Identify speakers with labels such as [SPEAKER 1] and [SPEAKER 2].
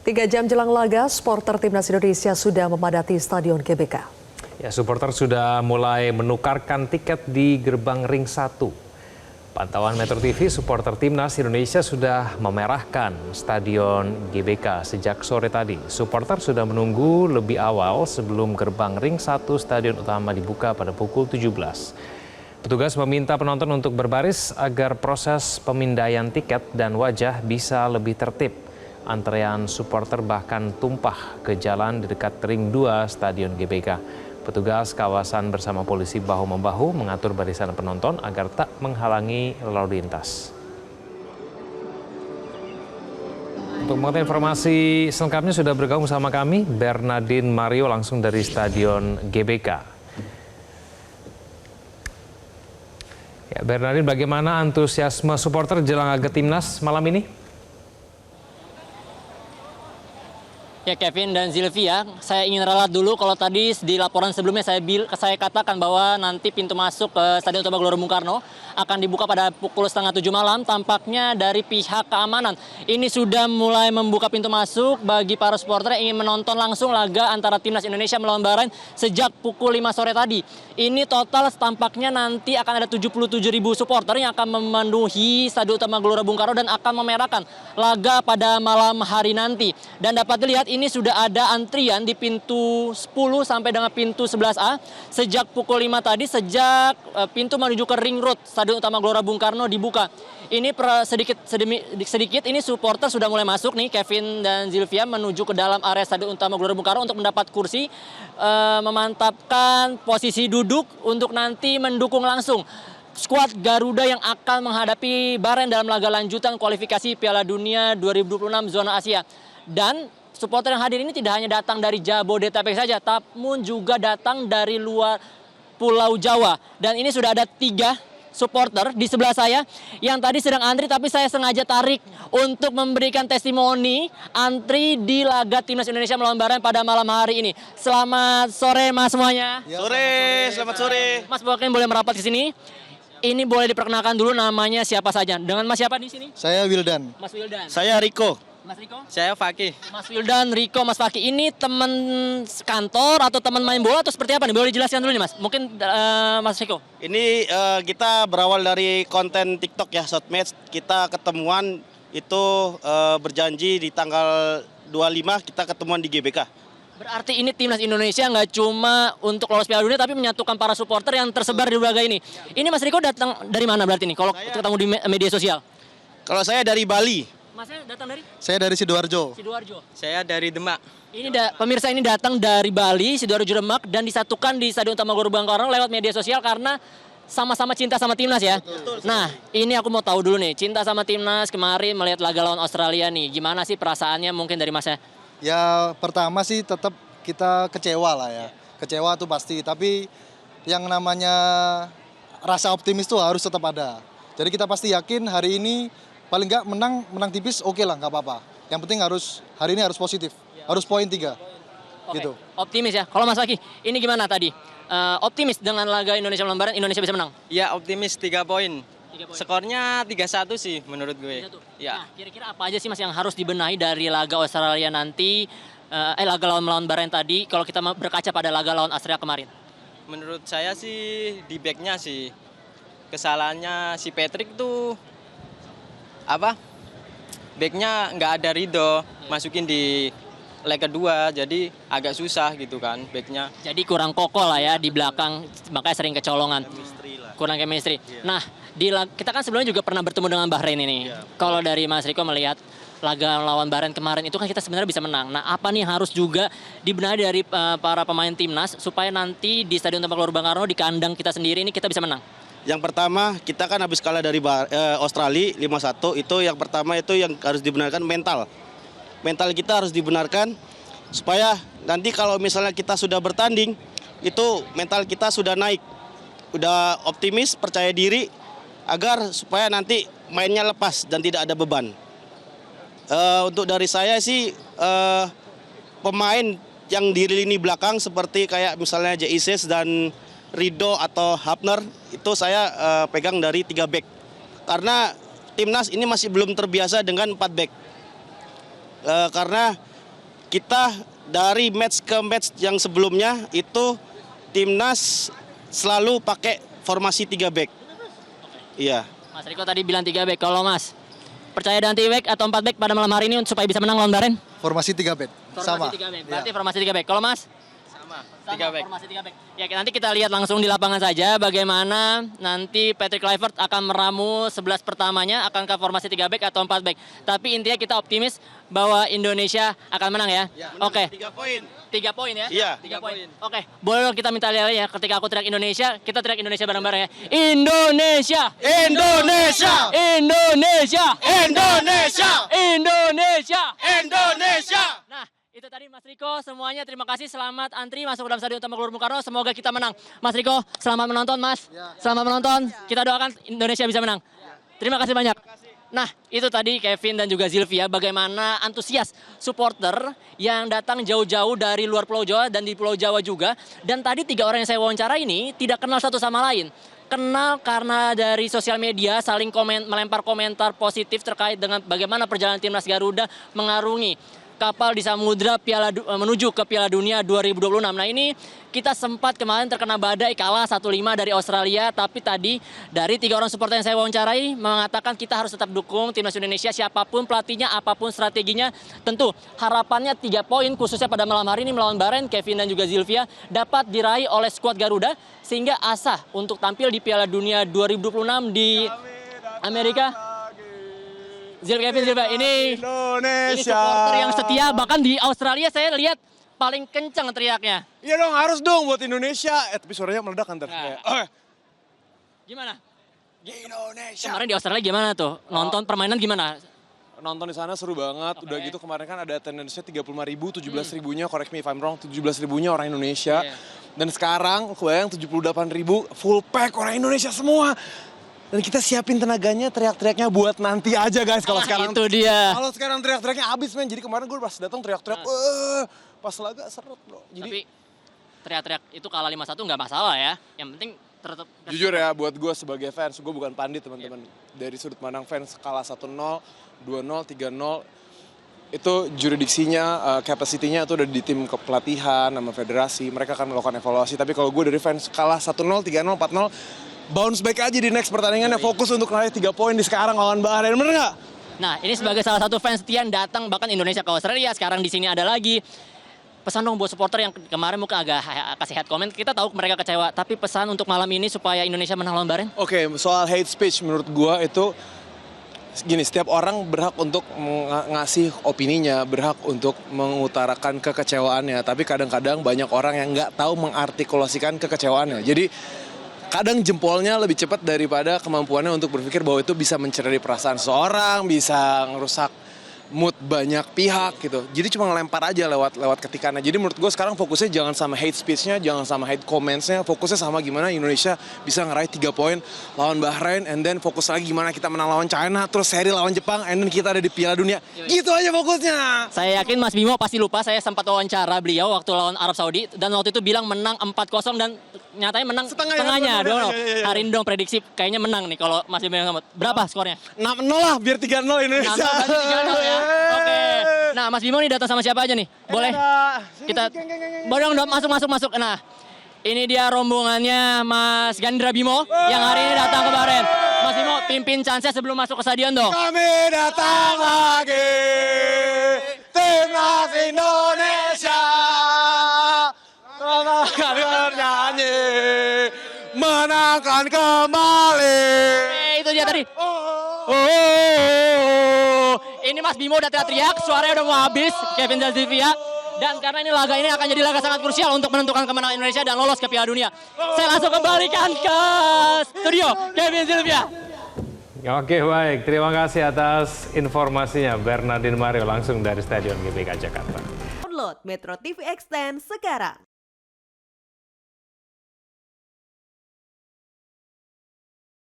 [SPEAKER 1] 3 jam jelang laga, supporter Timnas Indonesia sudah memadati Stadion GBK.
[SPEAKER 2] Ya, supporter sudah mulai menukarkan tiket di gerbang ring 1. Pantauan Metro TV, supporter Timnas Indonesia sudah memerahkan Stadion GBK sejak sore tadi. Supporter sudah menunggu lebih awal sebelum gerbang ring 1 stadion utama dibuka pada pukul 17. Petugas meminta penonton untuk berbaris agar proses pemindaian tiket dan wajah bisa lebih tertib. Antrean supporter bahkan tumpah ke jalan di dekat ring 2 Stadion GBK. Petugas kawasan bersama polisi bahu-membahu mengatur barisan penonton agar tak menghalangi lalu lintas. Untuk mengetahui informasi selengkapnya sudah bergabung sama kami Bernardine Mario langsung dari Stadion GBK. Ya, Bernardine, bagaimana antusiasme supporter jelang laga Timnas malam ini?
[SPEAKER 3] Ya, Kevin dan Zilvia, saya ingin ralat dulu kalau tadi di laporan sebelumnya saya katakan bahwa nanti pintu masuk ke Stadion Utama Gelora Bung Karno akan dibuka pada pukul 6:30 malam. Tampaknya dari pihak keamanan ini sudah mulai membuka pintu masuk bagi para supporter yang ingin menonton langsung laga antara Timnas Indonesia melawan Bahrain sejak pukul 5 sore tadi. Ini total tampaknya nanti akan ada 77.000 supporter yang akan memenuhi Stadion Utama Gelora Bung Karno dan akan memerahkan laga pada malam hari nanti. Dan dapat dilihat ini sudah ada antrian di pintu 10 sampai dengan pintu 11A sejak pukul 5 tadi, sejak pintu menuju ke Ring Road Stadion Utama Gelora Bung Karno dibuka. Ini sedikit ini supporter sudah mulai masuk nih, Kevin dan Zilvia, menuju ke dalam area Stadion Utama Gelora Bung Karno untuk mendapat kursi, memantapkan posisi duduk untuk nanti mendukung langsung skuad Garuda yang akan menghadapi Bahrain dalam laga lanjutan kualifikasi Piala Dunia 2026 zona Asia. Dan supporter yang hadir ini tidak hanya datang dari Jabodetabek saja, namun juga datang dari luar Pulau Jawa. Dan ini sudah ada 3 supporter di sebelah saya yang tadi sedang antri, tapi saya sengaja tarik untuk memberikan testimoni antri di laga Timnas Indonesia melawan Bahrain pada malam hari ini. Selamat sore Mas semuanya.
[SPEAKER 4] Ya, selamat sore.
[SPEAKER 3] Mas boleh merapat ke sini. Ini boleh diperkenalkan dulu namanya siapa saja. Dengan Mas siapa di sini?
[SPEAKER 4] Saya Wildan.
[SPEAKER 3] Mas Wildan.
[SPEAKER 4] Saya Riko.
[SPEAKER 3] Mas Riko?
[SPEAKER 4] Saya Fakih.
[SPEAKER 3] Mas Wildan, Riko, Mas Fakih, ini teman kantor atau teman main bola atau seperti apa nih? Boleh dijelaskan dulu nih Mas. Mungkin Mas Riko.
[SPEAKER 4] Ini kita berawal dari konten TikTok ya, Shortmatch. Kita ketemuan itu berjanji di tanggal 25 kita ketemuan di GBK.
[SPEAKER 3] Berarti ini Timnas Indonesia nggak cuma untuk lolos Piala Dunia, tapi menyatukan para supporter yang tersebar di berbagai ini. Ini Mas Riko datang dari mana berarti nih? Kalau ketemu di media sosial?
[SPEAKER 4] Kalau saya dari Bali.
[SPEAKER 3] Masnya datang dari?
[SPEAKER 4] Saya dari Sidoarjo.
[SPEAKER 3] Sidoarjo.
[SPEAKER 4] Saya dari Demak.
[SPEAKER 3] Ini pemirsa ini datang dari Bali, Sidoarjo, Demak, dan disatukan di Stadion Utama Gelora Bung Karno lewat media sosial karena sama-sama cinta sama Timnas ya.
[SPEAKER 4] Betul.
[SPEAKER 3] Nah, ini aku mau tahu dulu nih, cinta sama Timnas kemarin melihat laga lawan Australia nih, gimana sih perasaannya mungkin dari Masnya?
[SPEAKER 5] Ya pertama sih tetap kita kecewa lah ya. Kecewa tuh pasti, tapi yang namanya rasa optimis tuh harus tetap ada. Jadi kita pasti yakin hari ini paling nggak menang tipis oke lah, nggak apa-apa. Yang penting hari ini harus positif, harus poin 3.
[SPEAKER 3] Oke,
[SPEAKER 5] Gitu.
[SPEAKER 3] optimis ya. Kalau Mas Fakih, ini gimana tadi? Optimis dengan laga Indonesia melawan Bahrain, Indonesia bisa menang?
[SPEAKER 6] Ya optimis 3 poin. Skornya 3-1 sih menurut gue. Ya.
[SPEAKER 3] Nah, kira-kira apa aja sih Mas yang harus dibenahi dari laga Australia nanti, laga lawan melawan Bahrain tadi, kalau kita berkaca pada laga lawan Australia kemarin?
[SPEAKER 6] Menurut saya sih di backnya sih. Kesalahannya si Patrick tuh backnya nggak ada Ridho, masukin di leg kedua, jadi agak susah gitu kan backnya.
[SPEAKER 3] Jadi kurang kokoh lah ya di belakang, makanya sering kecolongan. Kurang chemistry. Nah, kita kan sebelumnya juga pernah bertemu dengan Bahrain ini. Kalau dari Mas Riko melihat laga lawan Bahrain kemarin itu kan kita sebenarnya bisa menang. Nah, apa nih harus juga dibenahi dari para pemain Timnas supaya nanti di Stadion Utama Gelora Bung Karno di kandang kita sendiri ini kita bisa menang?
[SPEAKER 4] Yang pertama, kita kan habis kalah dari Australia 5-1. Itu yang pertama itu yang harus dibenarkan mental. Mental kita harus dibenarkan supaya nanti kalau misalnya kita sudah bertanding, itu mental kita sudah naik. Udah optimis, percaya diri, agar supaya nanti mainnya lepas dan tidak ada beban. Untuk dari saya sih, pemain yang di lini belakang seperti kayak misalnya Jaises dan Ridho atau Hapner, itu saya pegang dari 3 back. Karena Timnas ini masih belum terbiasa dengan 4 back. Karena kita dari match ke match yang sebelumnya itu timnas selalu pakai formasi 3 back. Iya.
[SPEAKER 3] Mas Riko tadi bilang 3 back. Kalau Mas, percaya dengan 3 back atau 4 back pada malam hari ini supaya bisa menang lawan Bahrain?
[SPEAKER 5] Formasi 3 back. Sama.
[SPEAKER 3] Formasi 3 back. Berarti formasi 3 back. Kalau Mas?
[SPEAKER 6] Sama,
[SPEAKER 3] Sama,
[SPEAKER 6] 3 back.
[SPEAKER 3] formasi 3 back. Ya, nanti kita lihat langsung di lapangan saja bagaimana nanti Patrick Kluivert akan meramu 11 pertamanya akan ke formasi 3 back atau 4 back. Tapi intinya kita optimis bahwa Indonesia akan menang ya. Oke.
[SPEAKER 4] 3 poin.
[SPEAKER 3] 3 poin ya?
[SPEAKER 4] Iya.
[SPEAKER 3] 3 poin. Oke, boleh dong kita minta lihat ya ketika aku teriak Indonesia, kita teriak Indonesia bareng-bareng ya. Indonesia!
[SPEAKER 4] Indonesia!
[SPEAKER 3] Indonesia!
[SPEAKER 4] Indonesia!
[SPEAKER 3] Indonesia!
[SPEAKER 4] Indonesia!
[SPEAKER 3] Nah, itu tadi Mas Riko, semuanya terima kasih, selamat antri masuk dalam Stadion Utama Gelora Bung Karno, semoga kita menang. Mas Riko, selamat menonton Mas, selamat menonton, kita doakan Indonesia bisa menang. Terima kasih banyak. Nah, itu tadi Kevin dan juga Zilvia, bagaimana antusias supporter yang datang jauh-jauh dari luar Pulau Jawa dan di Pulau Jawa juga. Dan tadi 3 orang yang saya wawancara ini tidak kenal satu sama lain. Kenal karena dari sosial media saling melempar komentar positif terkait dengan bagaimana perjalanan timnas Garuda mengarungi kapal di samudra menuju ke Piala Dunia 2026. Nah, ini kita sempat kemarin terkena badai kalah 1-5 dari Australia, tapi tadi dari 3 orang supporter yang saya wawancarai mengatakan kita harus tetap dukung timnas Indonesia siapapun pelatihnya, apapun strateginya. Tentu harapannya 3 poin khususnya pada malam hari ini melawan Bahrain, Kevin dan juga Zilvia dapat diraih oleh skuad Garuda sehingga asa untuk tampil di Piala Dunia 2026 di Amerika. Kevin, ini supporter yang setia, bahkan di Australia saya lihat paling kencang teriaknya.
[SPEAKER 7] Iya dong, harus dong buat Indonesia. Tapi suaranya meledak kan ntar.
[SPEAKER 3] Gimana?
[SPEAKER 7] Indonesia.
[SPEAKER 3] Kemarin di Australia gimana tuh? Nonton permainan gimana?
[SPEAKER 7] Nonton di sana seru banget. Udah gitu kemarin kan ada attendance-nya 35.000, 17.000-nya, correct me if I'm wrong, 17.000-nya orang Indonesia. Dan sekarang kebayang 78.000 full pack orang Indonesia semua. Dan kita siapin tenaganya, teriak-teriaknya buat nanti aja guys. Kalau sekarang
[SPEAKER 3] itu dia.
[SPEAKER 7] Kalau sekarang teriak-teriaknya habis men. Jadi kemarin gue pas datang teriak-teriak, pas laga seret bro. Jadi
[SPEAKER 3] Tapi teriak-teriak itu kalah 5-1 nggak masalah ya. Yang penting tetap.
[SPEAKER 7] jujur ya, buat gue sebagai fans, gue bukan pandit teman-teman. Dari sudut pandang fans, kalah 1-0, 2-0, 3-0, itu juridiksinya, capacity-nya itu udah di tim kepelatihan sama federasi. Mereka akan melakukan evaluasi. Tapi kalau gue dari fans, kalah 1-0, 3-0, 4-0, bounce back aja di next pertandingannya, fokus untuk meraih 3 poin di sekarang lawan Bahrain, bener nggak?
[SPEAKER 3] Nah, ini sebagai salah satu fans setia yang datang bahkan Indonesia ke Australia, sekarang di sini ada lagi. Pesan dong buat supporter yang kemarin mungkin agak kasih head comment, kita tahu mereka kecewa, tapi pesan untuk malam ini supaya Indonesia menang lawan Bahrain?
[SPEAKER 7] Oke, soal hate speech menurut gua itu gini, setiap orang berhak untuk ngasih opininya, berhak untuk mengutarakan kekecewaannya, tapi kadang-kadang banyak orang yang nggak tahu mengartikulasikan kekecewaannya. Jadi kadang jempolnya lebih cepat daripada kemampuannya untuk berpikir bahwa itu bisa mencederai perasaan seorang, bisa ngerusak mood banyak pihak gitu. Jadi cuma ngelempar aja lewat ketikannya. Jadi menurut gue sekarang fokusnya jangan sama hate speech-nya, jangan sama hate comments-nya, fokusnya sama gimana Indonesia bisa ngeraih 3 poin lawan Bahrain, and then fokus lagi gimana kita menang lawan China, terus seri lawan Jepang, and then kita ada di Piala Dunia. Gitu aja fokusnya.
[SPEAKER 3] Saya yakin Mas Bimo pasti lupa, saya sempat wawancara beliau waktu lawan Arab Saudi, dan waktu itu bilang menang 4-0 dan nyatanya menang setengahnya. Hari ini dong prediksi kayaknya menang nih kalau Mas Bimo yang berapa skornya?
[SPEAKER 7] 6-0 lah, biar 3-0 Indonesia.
[SPEAKER 3] 3-0 ya. Oke. Nah, Mas Bimo nih datang sama siapa aja nih? Boleh? Kita boleh dong masuk. Nah, ini dia rombongannya Mas Gandra Bimo yang hari ini datang ke Bahrain. Mas Bimo, pimpin chance sebelum masuk ke stadion dong.
[SPEAKER 7] Kami datang lagi, timnas Indonesia. Akan bernyanyi, menangkan kembali.
[SPEAKER 3] Itu dia tadi. Ini Mas Bimo udah teriak-teriak, suaranya udah mau habis, Kevin dan Zilvia. Dan karena ini laga ini akan jadi laga sangat krusial untuk menentukan kemenangan Indonesia dan lolos ke Piala Dunia. Saya langsung kembalikan ke studio, Kevin Zilvia.
[SPEAKER 2] Oke, baik. Terima kasih atas informasinya Bernardin Mario langsung dari Stadion GBK Jakarta.
[SPEAKER 8] Download Metro TV Extend sekarang.